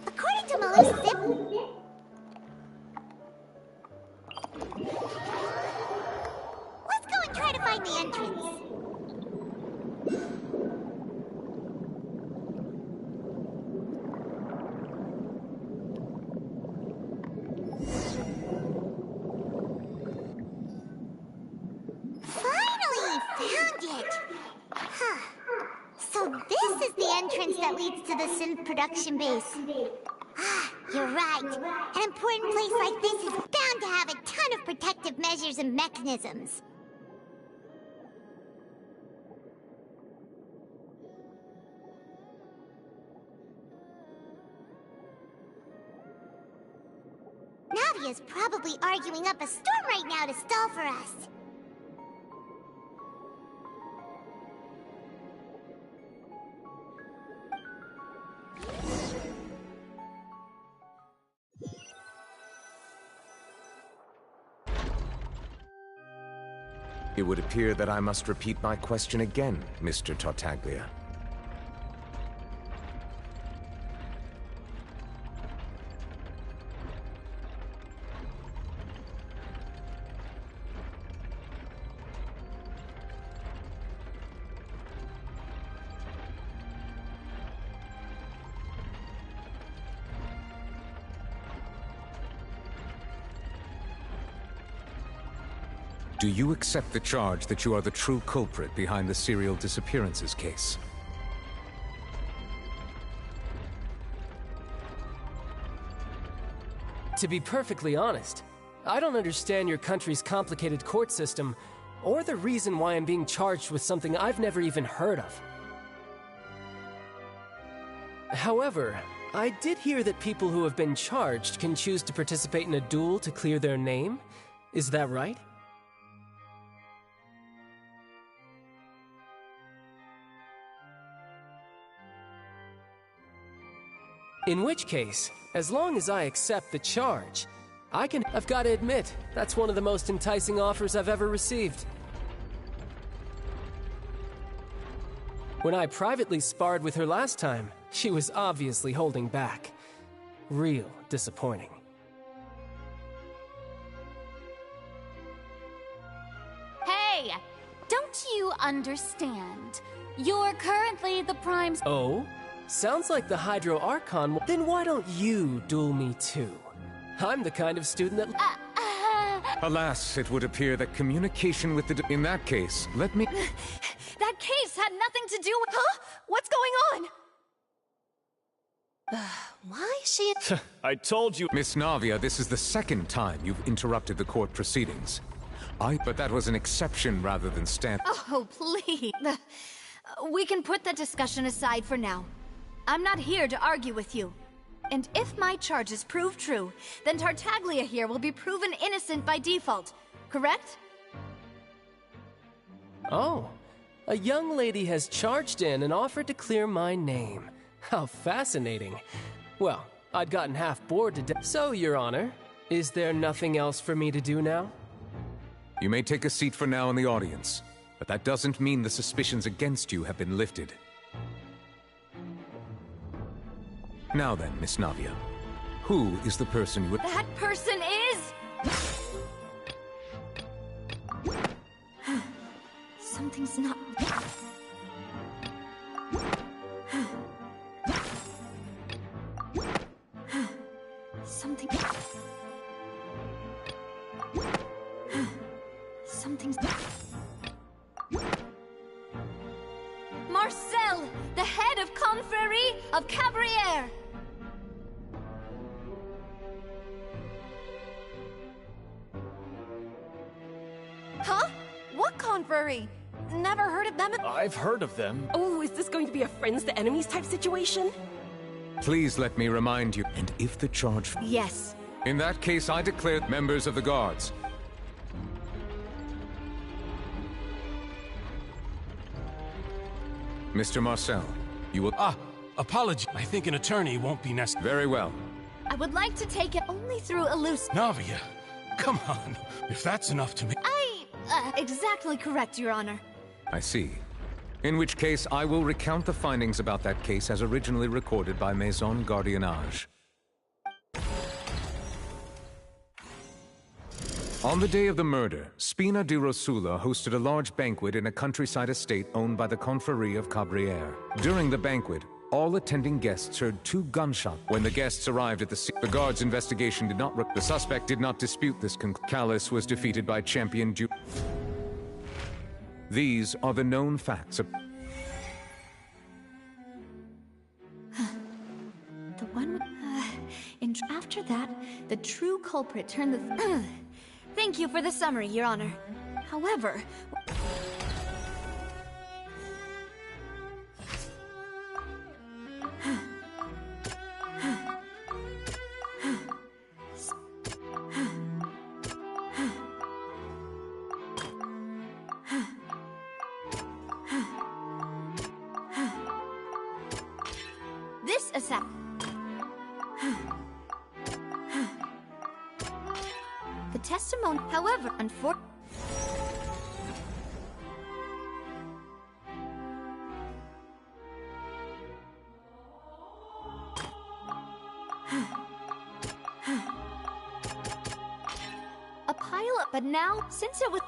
According to Melis's let's go and try to find the entrance. Finally found it! Huh. So this is the entrance that leads to the synth production base. Ah, you're right. An important place like this is bound to have a ton of protective measures and mechanisms. Navia's probably arguing up a storm right now to stall for us. It would appear that I must repeat my question again, Mr. Tartaglia. Do you accept the charge that you are the true culprit behind the serial disappearances case? To be perfectly honest, I don't understand your country's complicated court system, or the reason why I'm being charged with something I've never even heard of. However, I did hear that people who have been charged can choose to participate in a duel to clear their name. Is that right? In which case, as long as I accept the charge, I've got to admit, that's one of the most enticing offers I've ever received. When I privately sparred with her last time, she was obviously holding back. Real disappointing. Hey! Don't you understand? You're currently the Prime... Oh? Sounds like the Hydro Archon. Then why don't you duel me too? I'm the kind of student that... Alas, it would appear that communication with the... In that case, let me... That case had nothing to do with... Huh? What's going on? Why is she... I told you... Miss Navia, this is the second time you've interrupted the court proceedings. But that was an exception rather than standard. Oh, please. We can put that discussion aside for now. I'm not here to argue with you. And if my charges prove true, then Tartaglia here will be proven innocent by default, correct? Oh, a young lady has charged in and offered to clear my name. How fascinating. Well, I'd gotten half bored to death. So, Your Honor, is there nothing else for me to do now? You may take a seat for now in the audience, but that doesn't mean the suspicions against you have been lifted. Now then, Miss Navia, who is the person you would... That person is... Something's not... Something... Something's... Marcel, the head of Confrérie of Cabrières! Huh? What Confrérie? Never heard of them. I've heard of them. Oh, is this going to be a friends to enemies type situation? Please let me remind you, and if the charge... Yes. In that case, I declare members of the guards. Mr. Marcel, you will... Apology. I think an attorney won't be necessary. Very well. I would like to take it only through elusive... Navia, come on. If that's enough to me... Exactly correct, Your Honor. I see. In which case, I will recount the findings about that case as originally recorded by Maison Gardiennage. On the day of the murder, Spina di Rosula hosted a large banquet in a countryside estate owned by the Confrérie of Cabrières. During the banquet, all attending guests heard 2 gunshots. When the guests arrived at the scene, the guard's investigation did not. The suspect did not dispute this conclusion. Callus was defeated by champion These are the known facts of... The one... after that, the true culprit turned the... Thank you for the summary, Your Honor. However... This assassin... The testimony, however, unfortunately... A pilot, but now, since it was...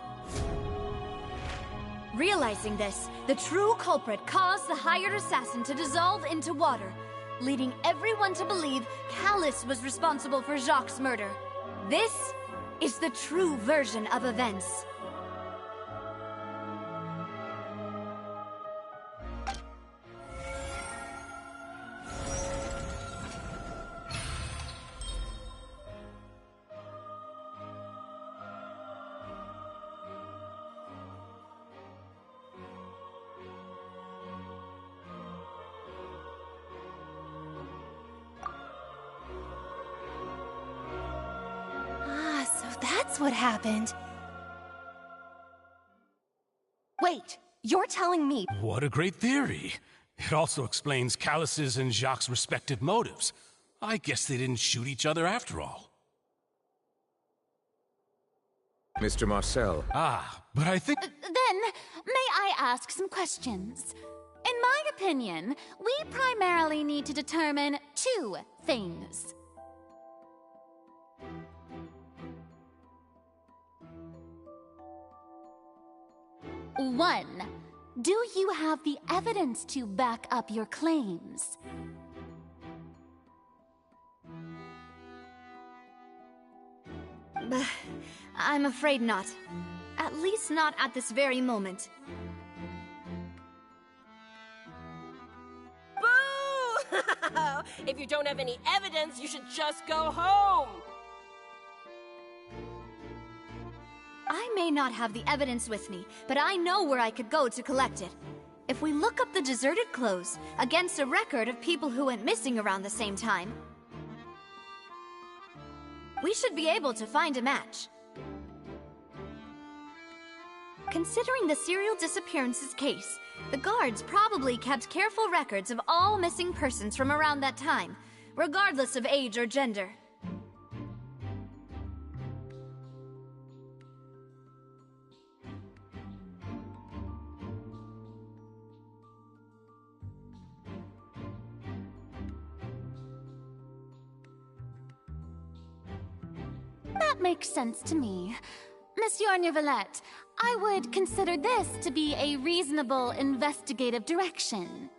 Realizing this, the true culprit caused the hired assassin to dissolve into water, leading everyone to believe Callus was responsible for Jacques' murder. This is the true version of events. That's what happened. Wait, you're telling me... What a great theory. It also explains Callus's and Jacques' respective motives. I guess they didn't shoot each other after all. Mr. Marcel. Ah, but I think... Then, may I ask some questions? In my opinion, we primarily need to determine 2 things. One, do you have the evidence to back up your claims? I'm afraid not. At least not at this very moment. Boo! If you don't have any evidence, you should just go home! I may not have the evidence with me, but I know where I could go to collect it. If we look up the deserted clothes against a record of people who went missing around the same time, we should be able to find a match. Considering the serial disappearances case, the guards probably kept careful records of all missing persons from around that time, regardless of age or gender. That makes sense to me. Monsieur Neuvillette, I would consider this to be a reasonable investigative direction.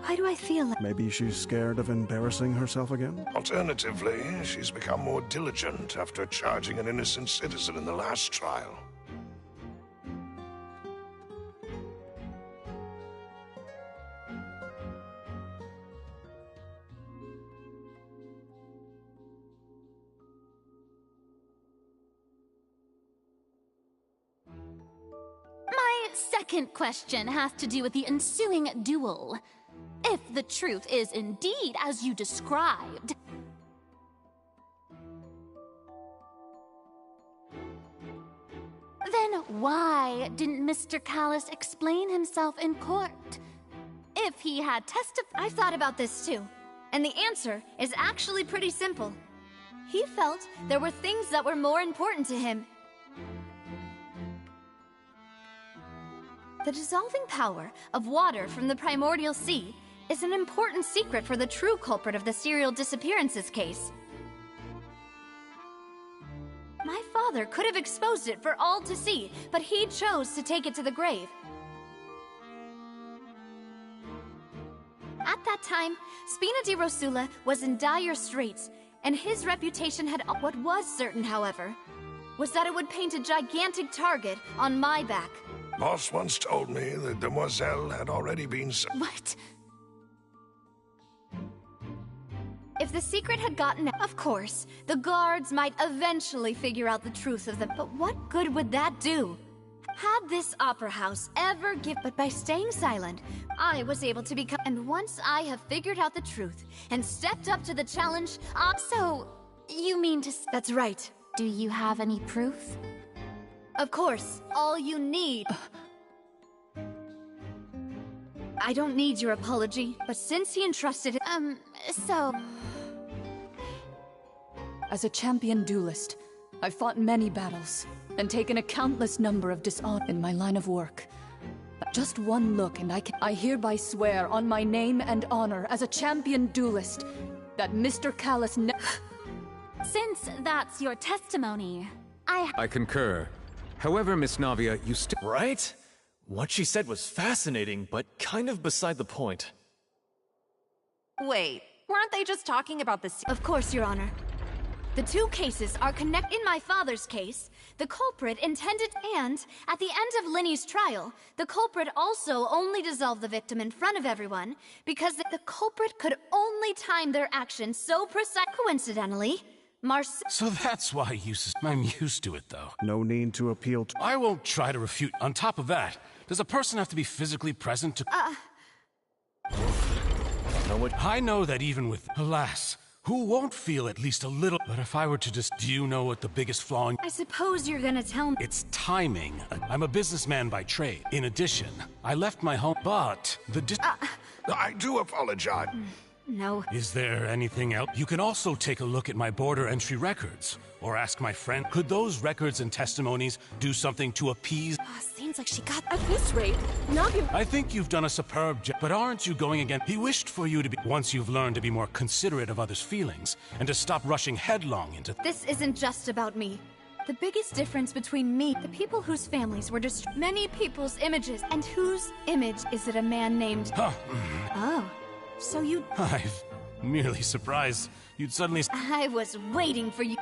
Why do I feel like... Maybe she's scared of embarrassing herself again? Alternatively, she's become more diligent after charging an innocent citizen in the last trial. My second question has to do with the ensuing duel. If the truth is indeed as you described, then Then why didn't Mr. Callis explain himself in court? If he had testified... I've thought about this too, and the answer is actually pretty simple. He felt there were things that were more important to him. The dissolving power of water from the primordial sea is an important secret for the true culprit of the serial disappearances case. My father could have exposed it for all to see, but he chose to take it to the grave. At that time, Spina di Rosula was in dire straits, and his reputation had... What was certain, however, was that it would paint a gigantic target on my back. Boss once told me that Demoiselle had already been... What? If the secret had gotten out, of course, the guards might eventually figure out the truth of them. But what good would that do? Had this opera house ever But by staying silent, I was able to become... And once I have figured out the truth and stepped up to the challenge, So, you mean to... That's right. Do you have any proof? Of course, all you need... I don't need your apology, but since he entrusted it... so... As a champion duelist, I've fought many battles and taken a countless number of dishonor in my line of work. Just one look and I hereby swear on my name and honor as a champion duelist that Mr. Callis Since that's your testimony, I concur. However, Miss Navia, you still... Right? What she said was fascinating, but kind of beside the point. Wait, weren't they just talking about this? Of course, Your Honor. The two cases are connected. In my father's case, the culprit intended, and at the end of Linny's trial, the culprit also only dissolved the victim in front of everyone because the culprit could only time their actions so precise. Coincidentally, So that's why I'm used to it, though. No need to appeal to... I won't try to refute. On top of that, does a person have to be physically present to... I know that even with... Alas, who won't feel at least a little... But if I were to just... Do you know what the biggest flaw in... I suppose you're gonna tell me... It's timing. I'm a businessman by trade. In addition, I left my home, but I do apologize. No. Is there anything else? You can also take a look at my border entry records, or ask my friend, could those records and testimonies do something to appease? Seems like she got... At this rate, Navia... I think you've done a superb job, but aren't you going again? He wished for you to be... Once you've learned to be more considerate of others' feelings, and to stop rushing headlong into... This isn't just about me. The biggest difference between me, the people whose families were destroyed, many people's images, and whose image is it a man named... Oh. So you... I'm merely surprised you'd suddenly... I was waiting for you.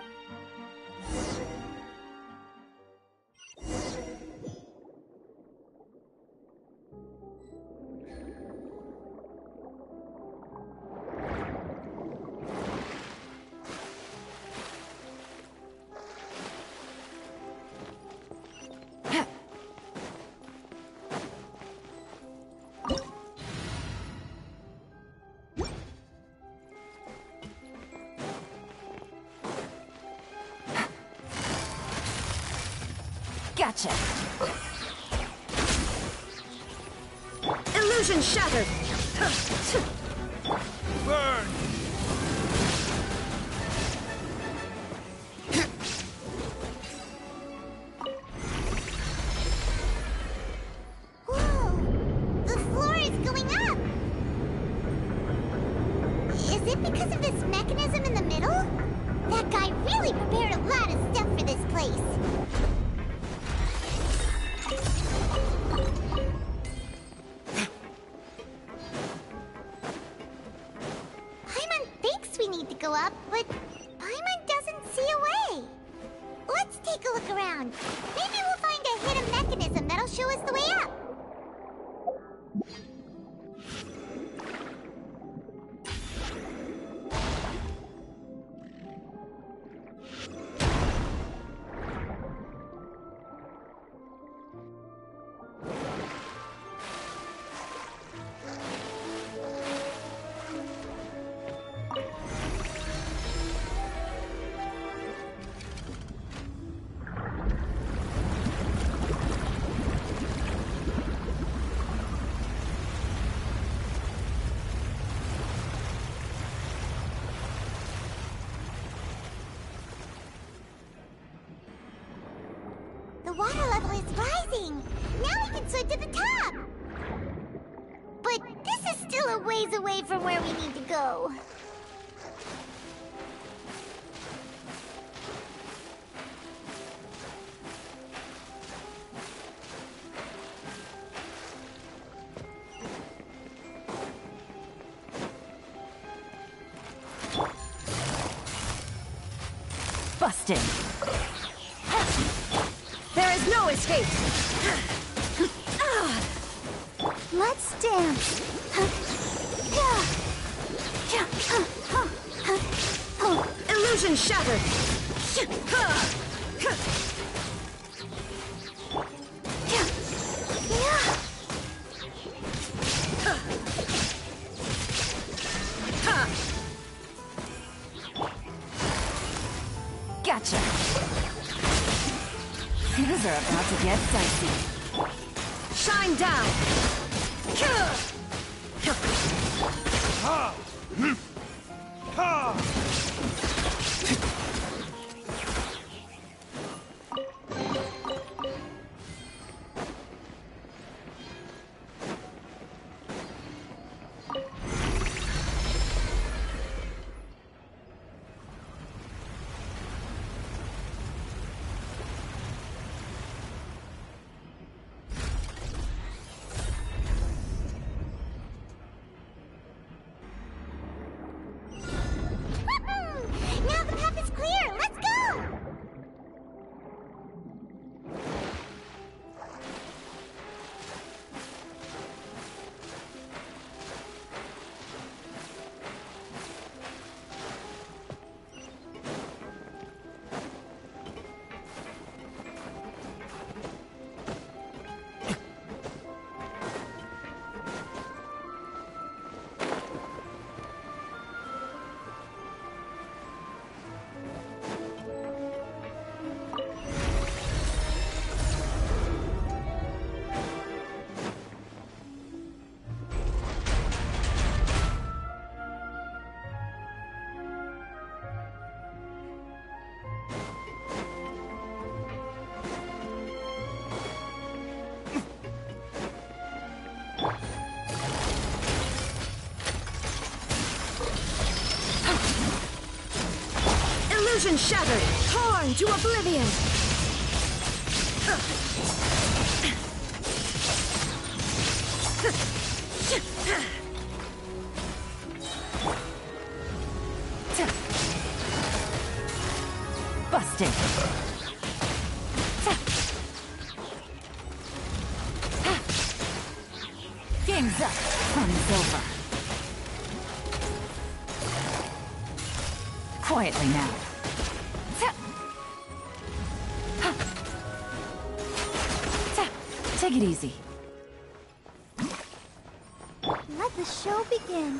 Gotcha. Illusion shattered. Burn! Whoa! The floor is going up! Is it because of this mechanism in the middle? That guy really prepared a lot of stuff for this place. Go up, but Paimon doesn't see a way. Let's take a look around. Maybe we'll find a hidden mechanism that'll show us the way up. water level is rising. Now we can swim to the top. But this is still a ways away from where we need to go. Busted. There is no escape. Let's dance. Illusion shattered. Gotcha. Things are about to get dicey. Shine down. Now the path is clear. Let's go. Illusion shattered. Torn to oblivion. Busted. Game's up. Fun's over. Quietly now. Take it easy. Let the show begin.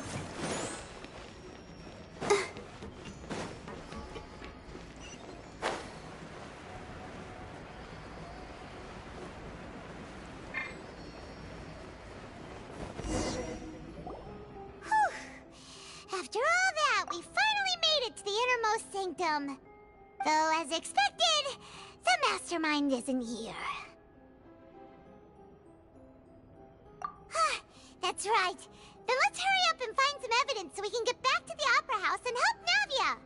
After all that, we finally made it to the innermost sanctum. Though, as expected, the mastermind isn't here. That's right. Then let's hurry up and find some evidence so we can get back to the Opera House and help Navia.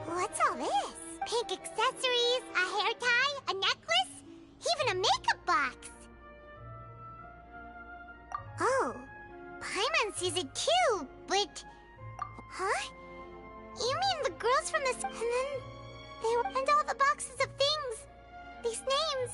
What's all this? Pink accessories, a hair tie, a necklace, even a makeup box. Oh, Paimon sees it too, but... Huh? You mean the girls from this... And then... They were... And all the boxes of things. These names.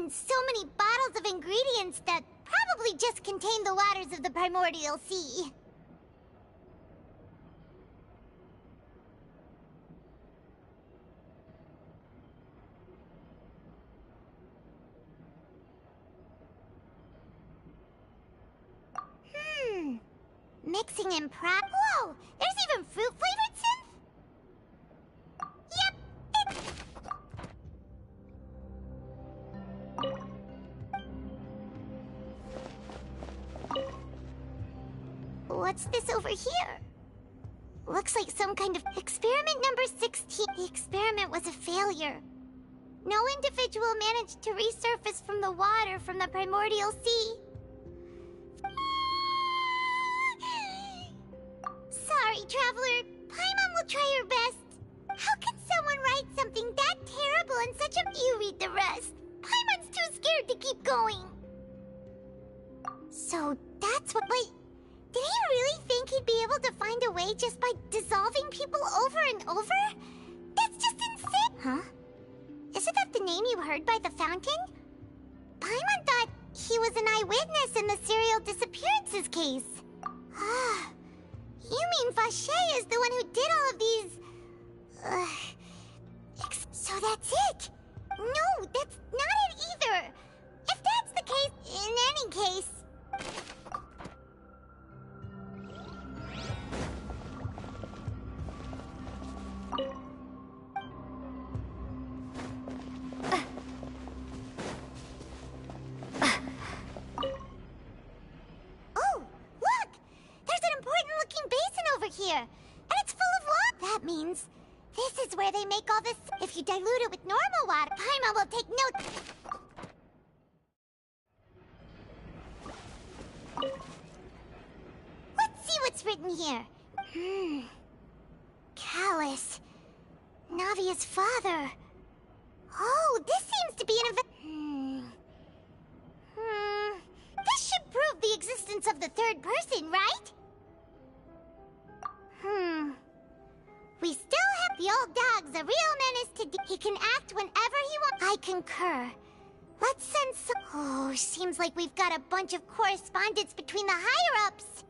And so many bottles of ingredients that probably just contain the waters of the primordial sea. Mixing in Whoa! There's even fruit-flavored synth? Yep, What's this over here? Looks like some kind of experiment number 16. The experiment was a failure. No individual managed to resurface from the water from the primordial sea. Sorry, Traveler. Paimon will try her best. How can someone write something that terrible in such a... You read the rest. Paimon's too scared to keep going. So that's what... Wait, did he really think he'd be able to find a way just by dissolving people over and over? That's just insane! Huh? Isn't that the name you heard by the fountain? Paimon thought he was an eyewitness in the serial disappearances case. Ah. You mean Vache is the one who did all of these... So that's it? No, that's not it either! If that's the case, in any case... Here, and it's full of water. That means this is where they make all this. If you dilute it with normal water, Paimon will take note. Let's see what's written here. Callus, Navia's father. Oh, this seems to be an event. This should prove the existence of the third person, right? We still have the old dog's a real menace to he can act whenever he wants. I concur. Let's send some... Oh, seems like we've got a bunch of correspondence between the higher-ups.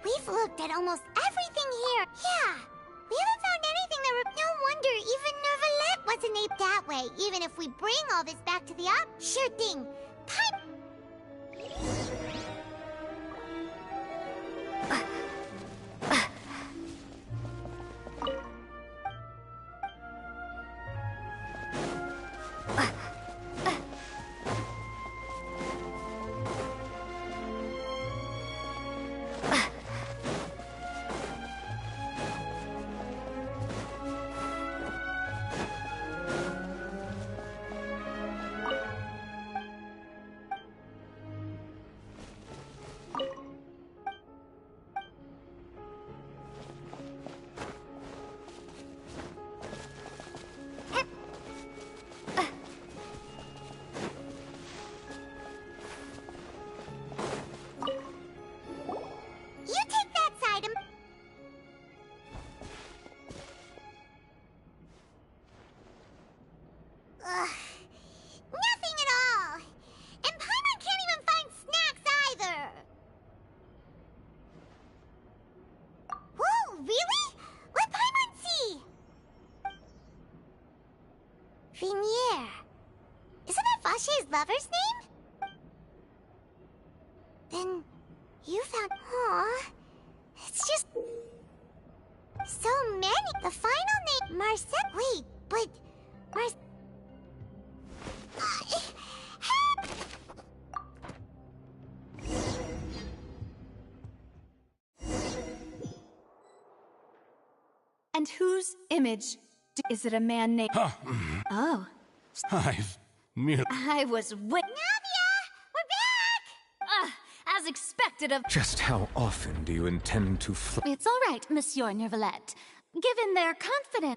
We've looked at almost everything here. Yeah, we haven't found anything that... No wonder even Nervalette wasn't aped that way. Even if we bring all this back to the op... Sure thing. Vache's lover's name? Then you found... Aw. It's just... so many. The final name... Marcel... Wait, but... And whose image... Is it a man named... Oh. I was with... Navia! We're back! As expected of... Just how often do you intend to It's all right, Monsieur Nervalette. Given their confidence...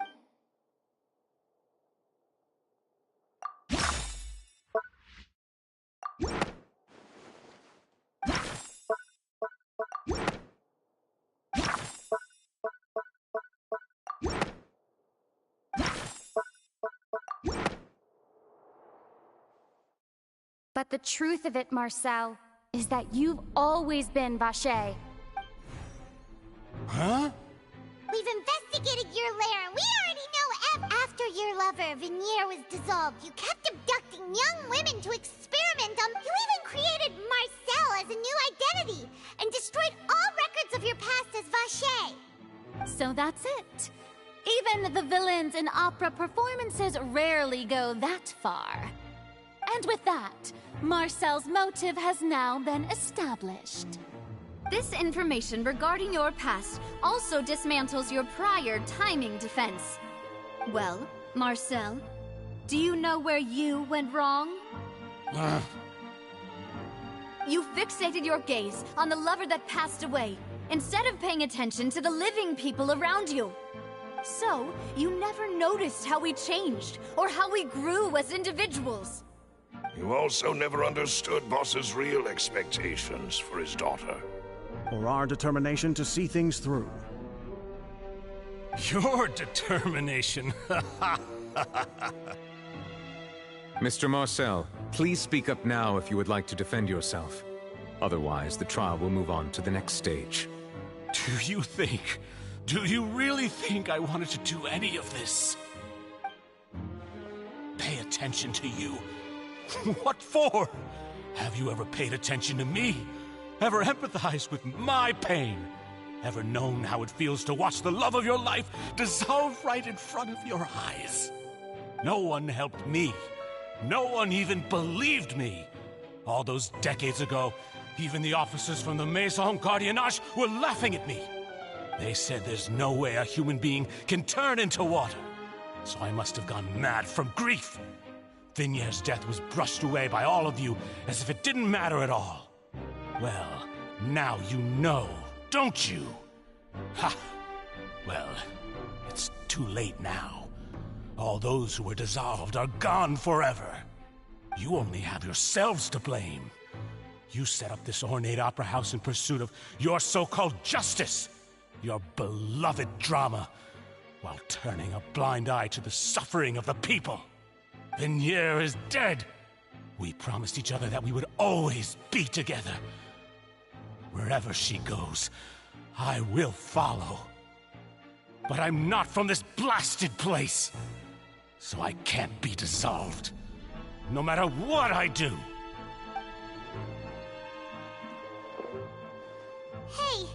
But the truth of it, Marcel, is that you've always been Vache. Huh? We've investigated your lair, and we already know after your lover, Vinier, was dissolved, you kept abducting young women to experiment on... You even created Marcel as a new identity, and destroyed all records of your past as Vache. So that's it. Even the villains in opera performances rarely go that far. And with that, Marcel's motive has now been established. This information regarding your past also dismantles your prior timing defense. Well, Marcel, do you know where you went wrong? You fixated your gaze on the lover that passed away, instead of paying attention to the living people around you. So, you never noticed how we changed, or how we grew as individuals. You also never understood Boss's real expectations for his daughter. Or our determination to see things through. Your determination. Mr. Marcel, please speak up now if you would like to defend yourself. Otherwise, the trial will move on to the next stage. Do you really think I wanted to do any of this? Pay attention to you. What for? Have you ever paid attention to me? Ever empathized with my pain? Ever known how it feels to watch the love of your life dissolve right in front of your eyes? No one helped me. No one even believed me. All those decades ago, even the officers from the Maison Gardiennage were laughing at me. They said there's no way a human being can turn into water. So I must have gone mad from grief. Vinier's death was brushed away by all of you as if it didn't matter at all. Well, now you know, don't you? Ha! Well, it's too late now. All those who were dissolved are gone forever. You only have yourselves to blame. You set up this ornate opera house in pursuit of your so-called justice, your beloved drama, while turning a blind eye to the suffering of the people. Vinier is dead. We promised each other that we would always be together. Wherever she goes, I will follow. But I'm not from this blasted place, so I can't be dissolved, no matter what I do. Hey,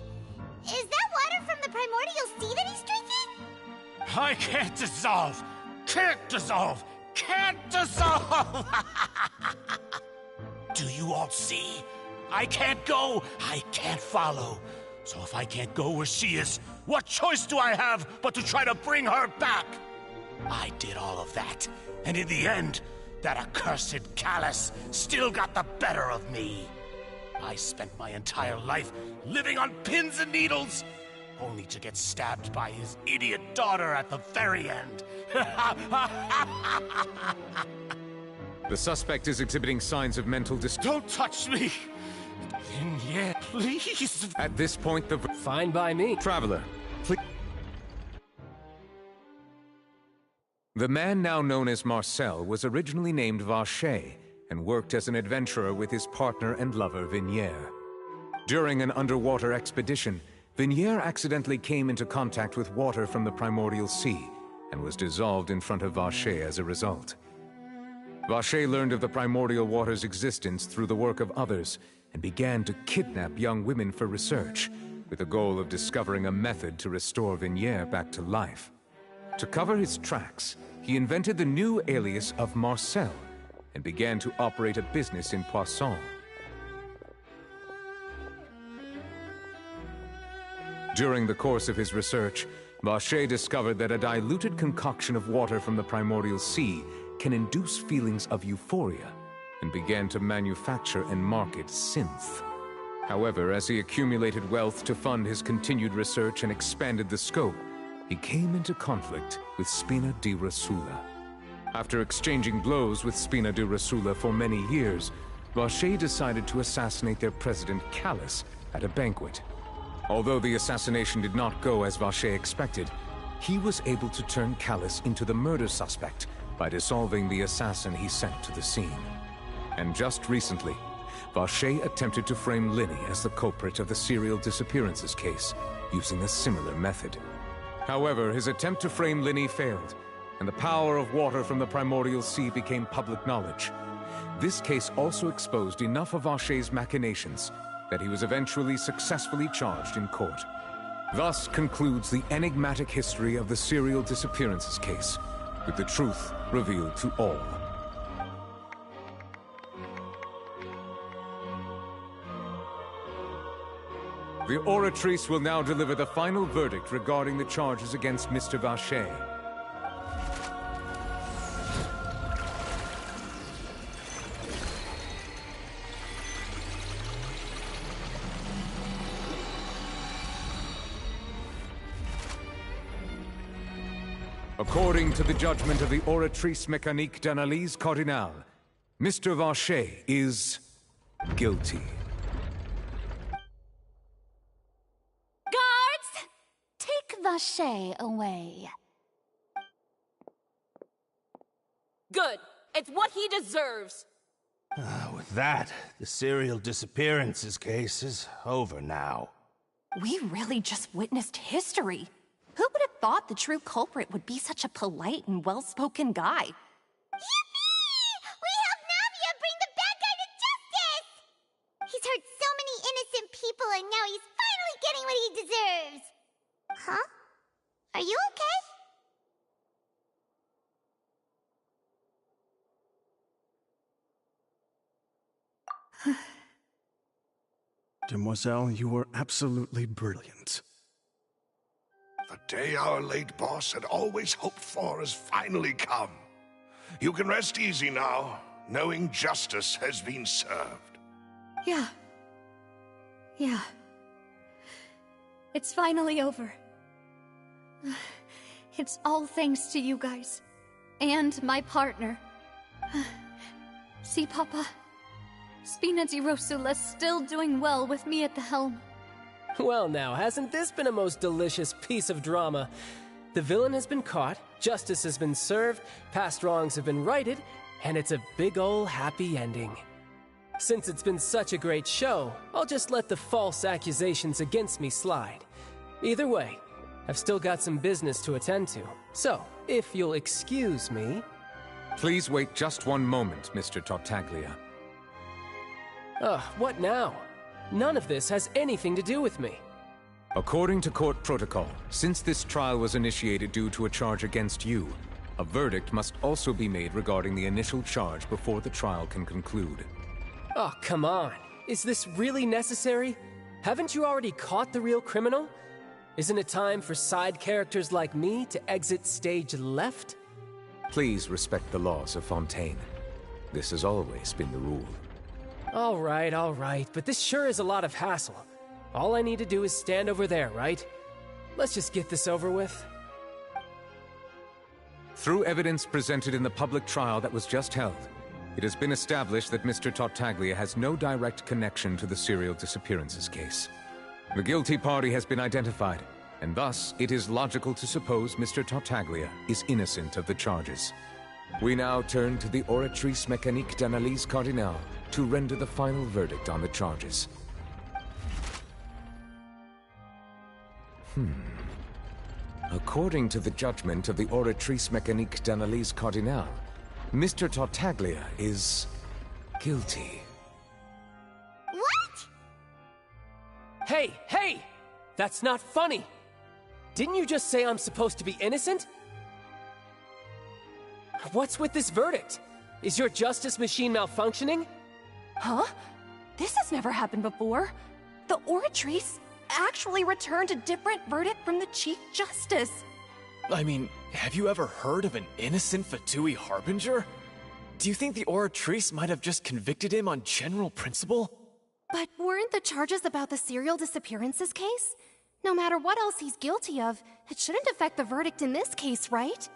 is that water from the primordial sea that he's drinking? I can't dissolve! Can't dissolve! Can't dissolve! Do you all see? I can't go, I can't follow. So if I can't go where she is, what choice do I have but to try to bring her back? I did all of that, and in the end, that accursed Callus still got the better of me. I spent my entire life living on pins and needles, only to get stabbed by his idiot daughter at the very end. The suspect is exhibiting signs of mental Don't touch me! Yeah, please! At this point, the... Fine by me. Traveler, please... The man now known as Marcel was originally named Vache and worked as an adventurer with his partner and lover, Vinier. During an underwater expedition, Vinier accidentally came into contact with water from the primordial sea and was dissolved in front of Vache as a result. Vache learned of the primordial water's existence through the work of others and began to kidnap young women for research, with the goal of discovering a method to restore Vinier back to life. To cover his tracks, he invented the new alias of Marcel and began to operate a business in Poisson. During the course of his research, Vache discovered that a diluted concoction of water from the primordial sea can induce feelings of euphoria, and began to manufacture and market synth. However, as he accumulated wealth to fund his continued research and expanded the scope, he came into conflict with Spina di Rosula. After exchanging blows with Spina di Rosula for many years, Vache decided to assassinate their president Callus at a banquet. Although the assassination did not go as Vache expected, he was able to turn Callus into the murder suspect by dissolving the assassin he sent to the scene. And just recently, Vacher attempted to frame Linny as the culprit of the serial disappearances case, using a similar method. However, his attempt to frame Linny failed, and the power of water from the primordial sea became public knowledge. This case also exposed enough of Vacher's machinations that he was eventually successfully charged in court. Thus concludes the enigmatic history of the serial disappearances case, with the truth revealed to all. The Oratrice will now deliver the final verdict regarding the charges against Mr. Vacher. According to the judgment of the Oratrice Mécanique d'Analyse Cardinale, Mr. Vacher is guilty. Guards! Take Vacher away. Good. It's what he deserves. With that, the serial disappearances case is over now. We really just witnessed history. Who would have thought the true culprit would be such a polite and well-spoken guy? Yippee! We helped Navia bring the bad guy to justice! He's hurt so many innocent people and now he's finally getting what he deserves! Huh? Are you okay? Demoiselle, you were absolutely brilliant. The day our late boss had always hoped for has finally come. You can rest easy now, knowing justice has been served. Yeah. It's finally over. It's all thanks to you guys. And my partner. See, Papa? Spina di Rosula's still doing well with me at the helm. Well now, hasn't this been a most delicious piece of drama? The villain has been caught, justice has been served, past wrongs have been righted, and it's a big ol' happy ending. Since it's been such a great show, I'll just let the false accusations against me slide. Either way, I've still got some business to attend to, so if you'll excuse me... Please wait just one moment, Mr. Tartaglia. What now? None of this has anything to do with me. According to court protocol, since this trial was initiated due to a charge against you, a verdict must also be made regarding the initial charge before the trial can conclude. Oh, come on. Is this really necessary? Haven't you already caught the real criminal? Isn't it time for side characters like me to exit stage left? Please respect the laws of Fontaine. This has always been the rule. All right, but this sure is a lot of hassle. All I need to do is stand over there, right? Let's just get this over with. Through evidence presented in the public trial that was just held, it has been established that Mr. Tartaglia has no direct connection to the serial disappearances case. The guilty party has been identified, and thus it is logical to suppose Mr. Tartaglia is innocent of the charges. We now turn to the Oratrice Mécanique d'Analyse Cardinale to render the final verdict on the charges. According to the judgment of the Oratrice Mécanique d'Analyse Cardinale, Mr. Tartaglia is guilty. What? Hey! That's not funny! Didn't you just say I'm supposed to be innocent? What's with this verdict? Is your justice machine malfunctioning? Huh? This has never happened before. The Oratrice actually returned a different verdict from the Chief Justice. I mean, have you ever heard of an innocent Fatui Harbinger? Do you think the Oratrice might have just convicted him on general principle? But weren't the charges about the serial disappearances case? No matter what else he's guilty of, it shouldn't affect the verdict in this case, right?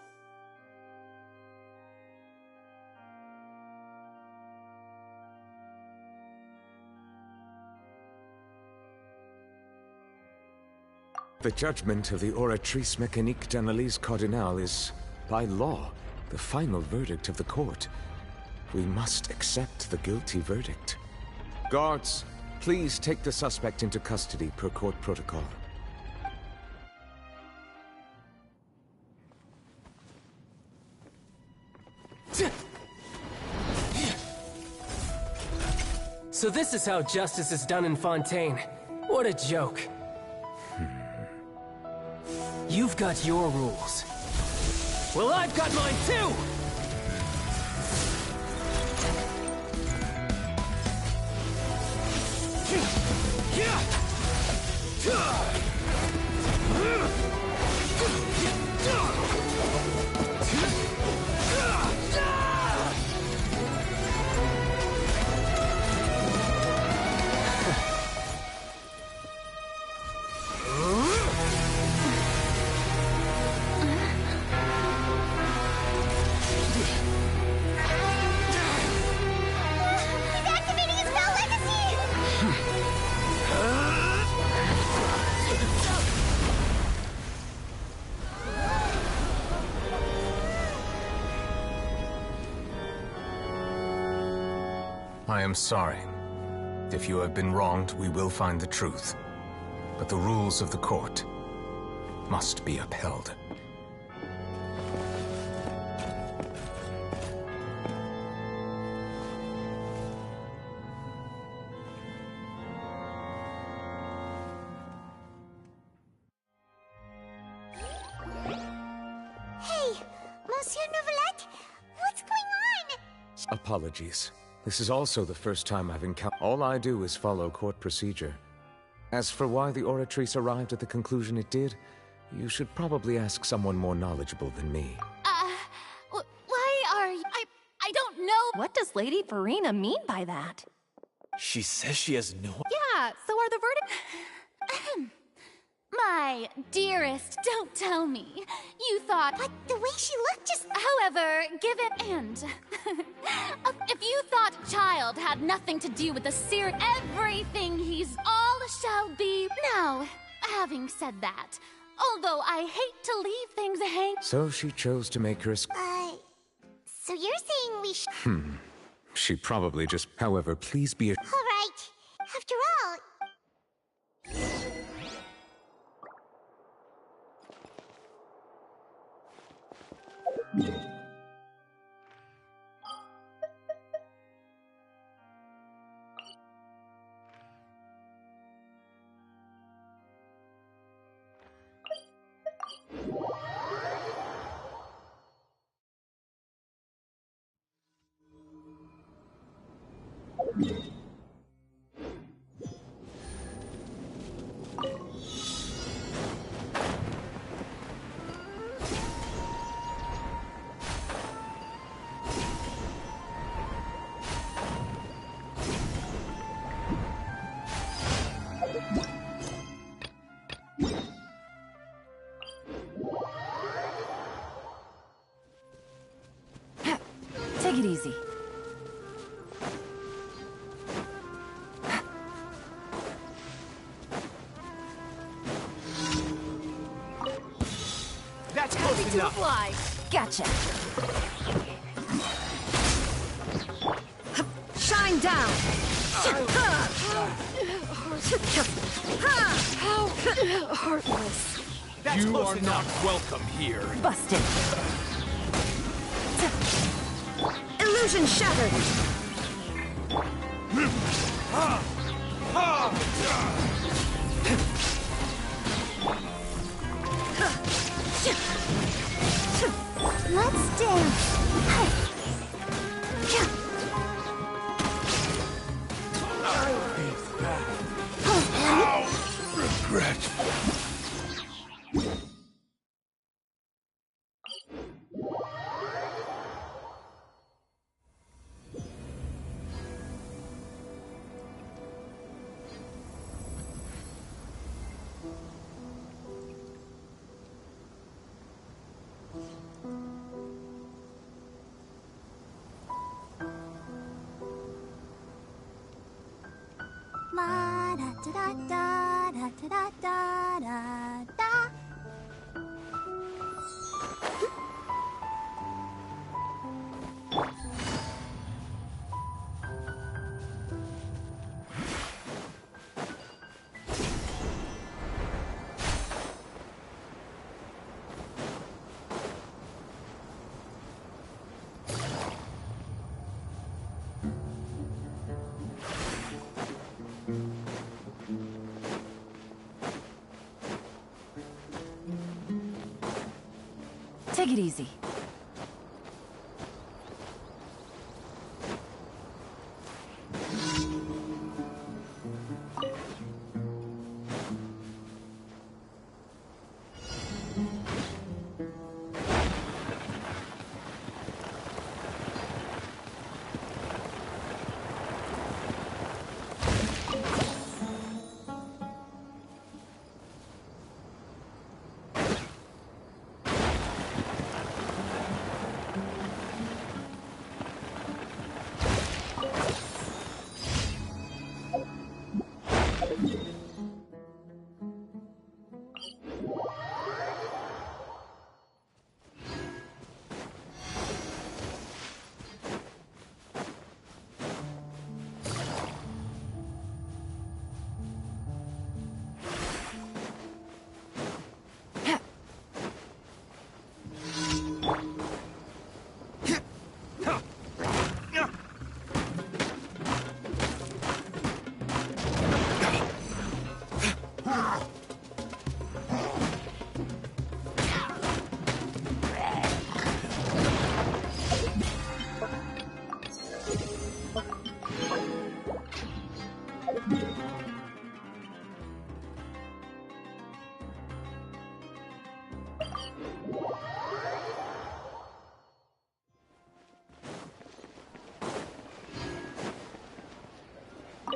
The judgment of the Oratrice Mécanique d'Analyse Cardinale is, by law, the final verdict of the court. We must accept the guilty verdict. Guards, please take the suspect into custody per court protocol. So this is how justice is done in Fontaine. What a joke. You've got your rules. Well, I've got mine too! I am sorry. If you have been wronged, we will find the truth. But the rules of the court must be upheld. Hey, Monsieur Novelette, what's going on? Apologies. This is also the first time I've encountered. All I do is follow court procedure. As for why the Oratrice arrived at the conclusion it did, you should probably ask someone more knowledgeable than me. Why are you... I don't know... What does Lady Farina mean by that? She says she has no... Yeah, so are the verdict... My dearest, don't tell me. You thought... But the way she looked just... However, given... And... if you thought Child had nothing to do with the series, everything he's all shall be... Now, having said that, although I hate to leave things hang... So she chose to make her... So you're saying we should... She probably just... However, please be... All right. After all... Take it easy. That's close enough. Fly. Gotcha. Shine down. How heartless. That's you are not welcome here. Busted. Illusion shattered. Let's dance. How regretful. La da da da da da da da da. Take it easy.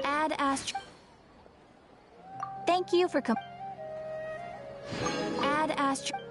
Ad Astra. Thank you for Ad Astra.